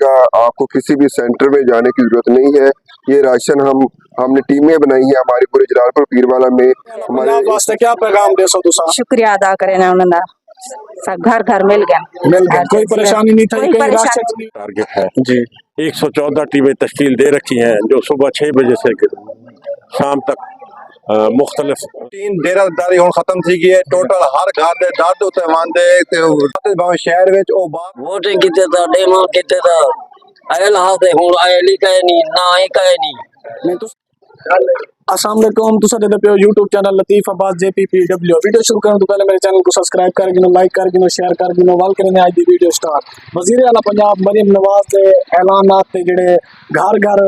گا, आपको किसी भी सेंटर में जाने की जरूरत नहीं है. ये राशन हमने टीमें बनाई हैं हमारी पूरे जलालपुर पीरवाला में. हमारे वास्ते क्या पैगाम दे सो तुसा? शुक्रिया अदा करें ना उन्होंने, सब घर घर मिल गया, कोई परेशानी नहीं था, कोई परेशानी नहीं. टारगेट है जी. 114 टीमें तश्कील दे रखी हैं जो सुबह 6 बजे से शाम तक मुख्तलिफ टीम डेरादारी हुण खत्म थी गई है. टोटल हर घर दे दर्द उते मांदे ते भावे शहर विच ओ बात वोटिंग किते ता डेमो किते ता आयल हाथे हुण आयली कहे नहीं ना आई कहे नहीं. अस्सलाम वालेकुम, तुसा दे पे YouTube channel Latif Abbas JPPW. Video शुरू करने तो पहले मेरे चैनल को सब्सक्राइब कर गिनो, लाइक कर गिनो, शेयर कर गिनो. वाल करने आज दी वीडियो स्टार्ट. वजीर आला पंजाब मरीम नवाज दे ऐलानात ते जेड़े घर घर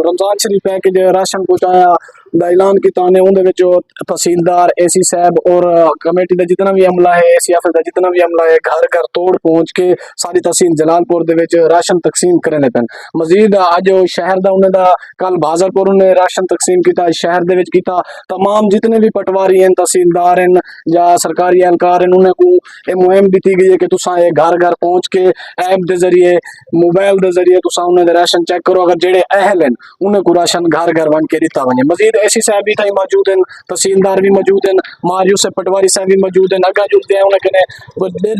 रमजान शरीफ पैकेज राशन पहुंचाया दा ऐलान कीता ने उहदे विच तहसीलदार AC साहब और कमेटी दा जितना भी अमला है, ACF दा जितना भी अमला है, घर घर तोड़ पहुंच के सारी तहसील जलालपुर दे विच राशन तकसीम करने पैन. मजीद अज शहर दा उन्हें दा कल बाजलपुर ने राशन तकसीम कीता, शहर दे विच कीता. तमाम जितने भी पटवारी हैं, तहसीलदार हैं या सरकारी एहलकार हैं, उन्हें को ये मुहिम दी गई है कि तुसा ये घर घर पहुंच के ऐप दे जरिए मोबाइल दे जरिए तुसा उन्हें दे राशन चेक करो. अगर जेड़े अहल हैं उन्हें को राशन घर घर बन के दिता वने. मजीद AC साहब भी थई मौजूद हैं, तहसीलदार भी मौजूद हैं, मायूस पटवारी साहब भी मौजूद हैं. अगर जुड़ते हैं उन्हें कने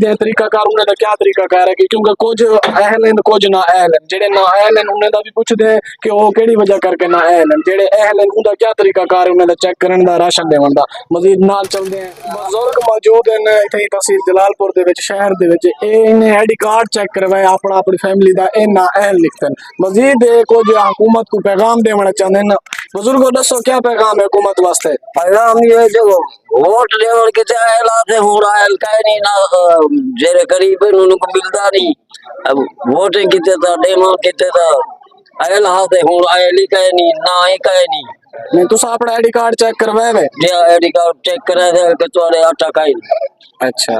दे तरीका कार उन्हें दा क्या तरीका कार है कि क्योंकि कुछ अहल हैं कुछ ना अहल हैं. जेड़े ना अहल हैं उन्हें दा भी पूछदे हैं कि वो केड़ी वजह करके ना अहल हैं. जेड़े अहल हैं उनका क्या तरीका कार है उन्हें दा चेक करने दा, राशन देवन दा. मजीद नाल चलदे हैं, बुजुर्ग मौजूद हैं इथे तहसील जलालपुर दे विच शहर दे विच. इन्हें आईडी कार्ड चेक करवाए अपना अपनी फैमिली दा, ए ना अहल लिखते हैं. मजीद कुछ हुकूमत को पैगाम देना चाहते हैं. बुजुर्गो दसो क्या पैगाम है हुकूमत वास्ते? पैगाम ये जो वोट देवण किते आयल हाथे हुण आयल कहे नहीं ना जेरे करीब हैं उनको मिलदा नहीं. अब वोटिंग किते ता डेमो किते ता आयल हाथे हुण आयली कहे नहीं ना आई कहे नहीं. तुसा अपना आईडी कार्ड चेक करवाए वे? जे आईडी कार्ड चेक करे थे कि तोड़े आटा कहे नहीं. अच्छा,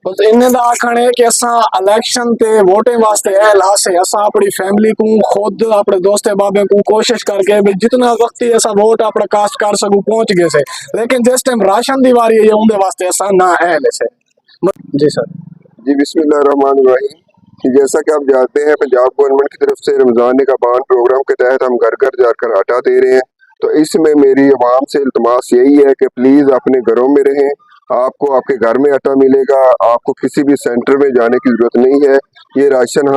बस इन्हें दा आखण है कि असा इलेक्शन ते वोटिंग वास्ते अहल हासे असा अपनी फैमिली को खुद अपने दोस्ते बाबे को कोशिश करके जितना वक्त ही असा वोट अपना कास्ट कर सकूं पहुंच गए से. लेकिन जिस टाइम राशन दी वारी है उनके वास्ते असा ना अहल से. जी सर. जी बिस्मिल्लाहिर्रहमानिर्रहीम. जैसा कि आप जानते हैं पंजाब गवर्नमेंट की तरफ से रमज़ान का बान प्रोग्राम के तहत हम घर घर जाकर आटा दे रहे हैं. तो इसमें मेरी आवाम से इल्तमास यही है कि प्लीज़ अपने घरों में रहें. आपको आपके घर में आटा मिलेगा, आपको किसी भी सेंटर में जाने की ज़रूरत नहीं है. ये राशन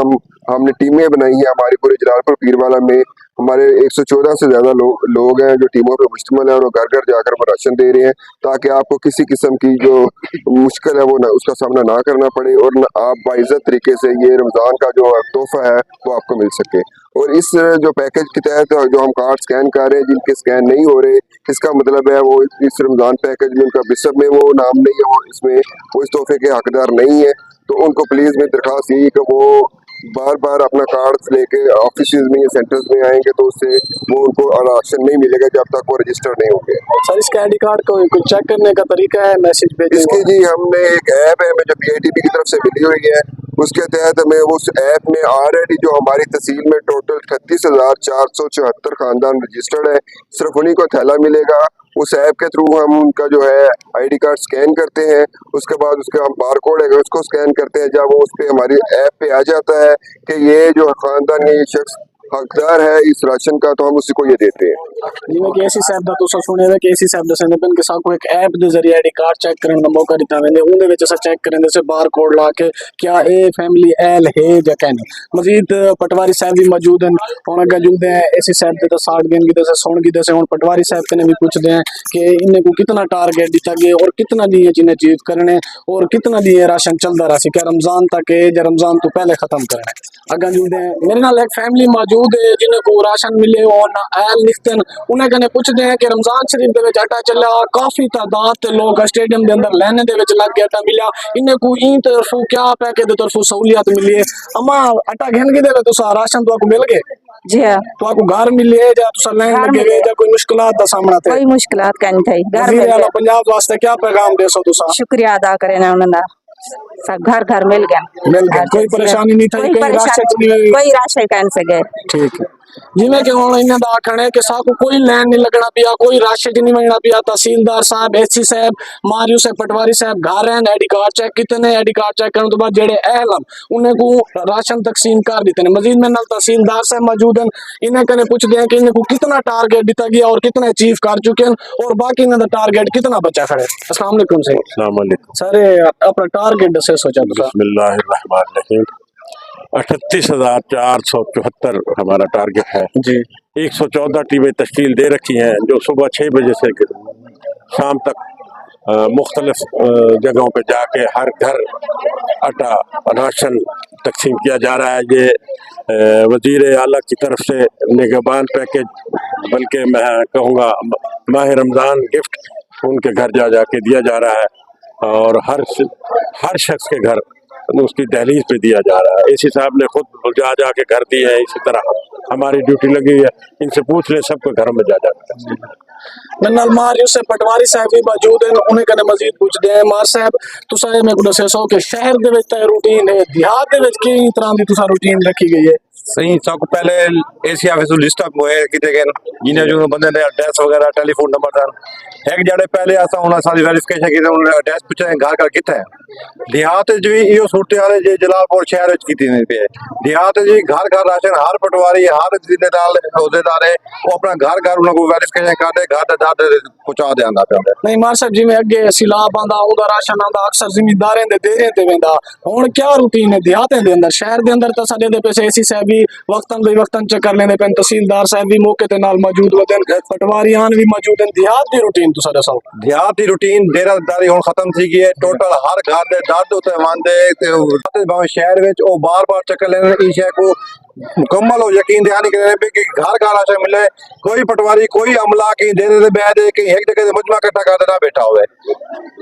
हमने टीमें बनाई हैं हमारी पूरे जलालपुर पीरवाला में. हमारे 114 से ज़्यादा लोग हैं जो टीमों पे मुश्तमिल है और वो घर घर जाकर वो राशन दे रहे हैं ताकि आपको किसी किस्म की जो मुश्किल है वो उसका सामना ना करना पड़े और आप बाइज़्ज़त तरीके से ये रमज़ान का जो तोहफा है वो आपको मिल सके. और इस जो पैकेज के तहत जो हम कार्ड स्कैन कर रहे हैं जिनके स्कैन नहीं हो रहे, इसका मतलब है वो इस रमज़ान पैकेज में उनका बिसब में वो नाम नहीं है, वो इसमें वो इस तोहफे के हकदार नहीं है. तो उनको प्लीज़ मेरी दरख्वास्त यही कि वो बार बार अपना कार्ड लेके ऑफिस में या सेंटर्स में आएंगे तो उससे वो उनको राशन नहीं मिलेगा जब तक वो रजिस्टर नहीं होंगे. सर इसका आईडी कार्ड को चेक करने का तरीका है? मैसेज भेजेंगे इसकी जी हमने एक ऐप है जो PITB की तरफ से मिली हुई है, उसके तहत हमें उस ऐप में ऑलरेडी जो हमारी तहसील में टोटल 36,474 खानदान रजिस्टर्ड है, सिर्फ उन्हीं को थैला मिलेगा. उस ऐप के थ्रू हम उनका जो है आईडी कार्ड स्कैन करते हैं, उसके बाद उसका हम बार कोड है उसको स्कैन करते हैं. जब वो उस पर हमारी ऐप पे आ जाता है कि ये जो खानदान ये शख्स हकदार है इस राशन का, तो हम उसी को ये देते हैं. जिवें कि AC साहब दा तुसा सुने वे कि AC साहब दसने पेन कि साको एक ऐप दे जरिए आईडी कार्ड चेक करने दा मौका दिता वेंदे. उहदे विच असा चेक करने से बार कोड ला के क्या ए फैमिली अहल है या क्या नहीं. मजीद पटवारी साहब भी मौजूद हैं और अगर जुड़ते हैं AC साहब दे तो 60 दिन की दसे सुन की दसे. हुन पटवारी साहब कने भी पूछदे हैं कि इन्हें को कितना टारगेट दिता गया और कितना दी है जिन्हें अचीव करने और कितना दी है राशन चलदा रहा सी क्या रमजान तक है या रमजान तो पहले खत्म करना है. अगर जुड़ते हैं मेरे नाल एक फैमिली मौजूद है जिन्हें को राशन मिले और ना अहल लिखते हैं. उन्हें कने पूछते हैं कि रमजान शरीफ दे विच आटा चला, काफी तादाद ते लोग स्टेडियम दे अंदर लाइन दे विच लग गया आटा मिला. इन्हें को इन तरफों क्या पैकेज दे तरफों सहूलियत मिली है? अम्मा आटा घेन के देवे तो राशन तो आपको मिल गए? जी हाँ. तो आपको घर मिले या तुसा लाइन लगे गए या कोई मुश्किलात दा सामना थे? कोई मुश्किलात का नहीं थी. घर वज़ीर मिल आला गया. पंजाब वास्ते क्या पैगाम दे सो तुसा? शुक्रिया अदा करें ना उन्होंने, सब घर घर मिल गया. कोई परेशानी नहीं था? कोई परेशानी, कोई राशन कहने से गए. ठीक है. ਜਿਵੇਂ ਕਿ ਹੁਣ ਇਹਨਾਂ ਦਾ ਆਖਣਾ ਹੈ ਕਿ ਸਾਨੂੰ ਕੋਈ ਲੈਣ ਨਹੀਂ ਲੱਗਣਾ ਪਿਆ, ਕੋਈ ਰਾਸ਼ਨ ਨਹੀਂ ਮੰਗਣਾ ਪਿਆ। ਤਹਿਸੀਲਦਾਰ ਸਾਹਿਬ, ਐਸਸੀ ਸਾਹਿਬ, ਮਾਰਿਓ ਸਾਹਿਬ, पटवारी साहब घर हैं, आईडी कार्ड चेक कितने ने, आईडी कार्ड चेक करने तो बाद जेड़े अहल हैं उन्हें को राशन तकसीम कर देते हैं। मजीद में नाल तहसीलदार साहब मौजूद हैं, इन्हें कने पूछते हैं कि इन्हें को कितना टारगेट दिया गया और कितना अचीव कर चुके हैं और बाकी इन्हें टारगेट कितना बचा खड़े। अस्सलाम वालेकुम सर। अस्सलाम वालेकुम। सर अपना टारगेट दसे सोचा तो बिस्मिल्लाहिर्रहमानिर्रहीम। 38,474 हमारा टारगेट है जी। 114 टीमें तश्कील दे रखी हैं जो सुबह 6 बजे से शाम तक मुख्तलिफ जगहों पे जाके हर घर आटा राशन तकसीम किया जा रहा है। ये वज़ीर आला की तरफ से निगहबान पैकेज, बल्कि मैं कहूँगा माह रमज़ान गिफ्ट उनके घर जा जाके दिया जा रहा है और हर शख्स के घर उसकी दहलीज पे दिया जा रहा है। इसी साहब ने खुद जा के घर दिए हैं, इसी तरह हमारी ड्यूटी लगी है। इनसे पूछ ले, सबको घरों में जा जाकर। नल मारियो से पटवारी साहब भी मौजूद हैं, उन्हें कने मजीद पूछते हैं। मार साहब तुसा मैं को दसे सो कि शहर दे विच ते रूटीन है, देहात दे विच की तरह दी तुसा रूटीन रखी गई है? सही सब पहले एसी ऑफिस लिस्ट अप होए किते गए जिन्हें जो बंदे ने एड्रेस वगैरह टेलीफोन नंबर था एक जड़े पहले असा होना सारी वेरिफिकेशन की उन्होंने एड्रेस पूछे घर घर किथे है। देहात जी यो सूरत हाल जे जलालपुर शहर विच कीती नहीं पे। देहात जी घर घर राशन हर पटवारी हर जिलेदार अहुदेदार है वो अपना घर घर उन्हें को वेरिफिकेशन करदे घर दे दर पहुंचा दे आंदा पे। नहीं मार साहब जी में अगे सिलाब आंदा उदा राशन आंदा अक्सर जिम्मेदारें दे देरे ते वेंदा, हुन क्या रूटीन है देहातें दे अंदर? शहर दे अंदर तो साडे दे पैसे एसी साहब भी वक्तन चक्कर लेने पे, तहसीलदार साहब भी मौके ते नाल मौजूद होते हैं, पटवारियान भी मौजूद हैं। देहात दी रूटीन तो साडे साल देहात दी रूटीन डेरादारी हुन खत्म थी गई है। टोटल हर घर दे दर्द उते मानदे ते भावे शहर विच ओ बार-बार चक्कर लेने ई शय को मुकम्मल हो यकीन दहानी करने पे कि घर घर राशन मिले। कोई पटवारी कोई अमला कहीं दे दे बैठ दे कहीं एक जगह मजमा इकट्ठा कर देना बैठा हुआ है।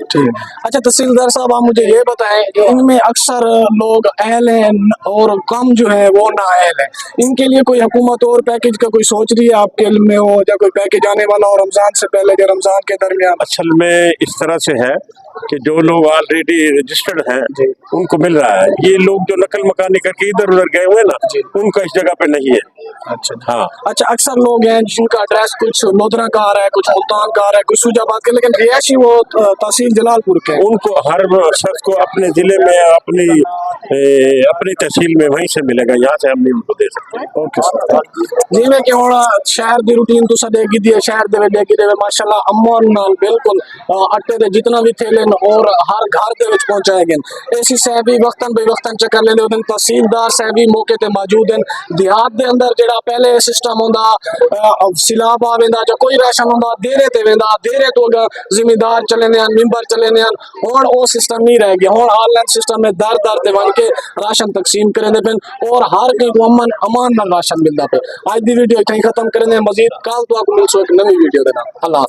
ठीक। अच्छा तहसीलदार साहब आप मुझे ये बताएं, इनमें अक्सर लोग अहल हैं और कम जो है वो ना अहल है, इनके लिए कोई हुकूमत और पैकेज का कोई सोच रही है आपके इल्म में हो, या कोई पैकेज आने वाला हो रमजान से पहले या रमजान के दरमियान? असल में इस तरह से है कि जो लोग ऑलरेडी रजिस्टर्ड हैं उनको मिल रहा है। ये लोग जो नकल मकानी करके इधर उधर गए हुए ना उनका इस जगह पे नहीं है। अच्छा हाँ। अच्छा अक्सर लोग हैं जिनका एड्रेस कुछ लोधरा का आ रहा है, कुछ मुल्तान का आ रहा है, कुछ सुजाबाद का, लेकिन रिहायशी वो तहसील जलालपुर के हैं। उनको हर शख्स को अपने जिले में अपनी तहसील में वहीं से मिलेगा, यहाँ से हम नहीं उनको दे सकते। Okay sir. जिवें कि हुण शहर दी रूटीन तुसा देगी दी है, शहर दे विच देगी देवे माशाल्लाह अमन नाल बिल्कुल आटे दे जितना भी थैले और हर घर दे विच पहुंचाए गए। एसी साहब भी वक्तन बेवक्तन चक्कर लेंदे होंदे, तहसीलदार साहब भी मौके ते मौजूद हैं। देहात दे अंदर जेड़ा पहले सिस्टम हुंदा सिलाब आवेंदा या कोई राशन हुंदा देरे ते वेंदा, देरे तो जिम्मेदार चलेंदे हन, मिंबर चलेंदे हन, हुण ओ सिस्टम नहीं रह गया। हुण ऑनलाइन सिस्टम में दर दर ते वन के राशन तकसीम करेंदे पेन और हर कोई को अमान नाल राशन मिलदा पे। आज दी वीडियो इत्थे ही खत्म करने, मजीद कल तो आपको मिलसो एक नवी वीडियो दे नाल। अल्लाह।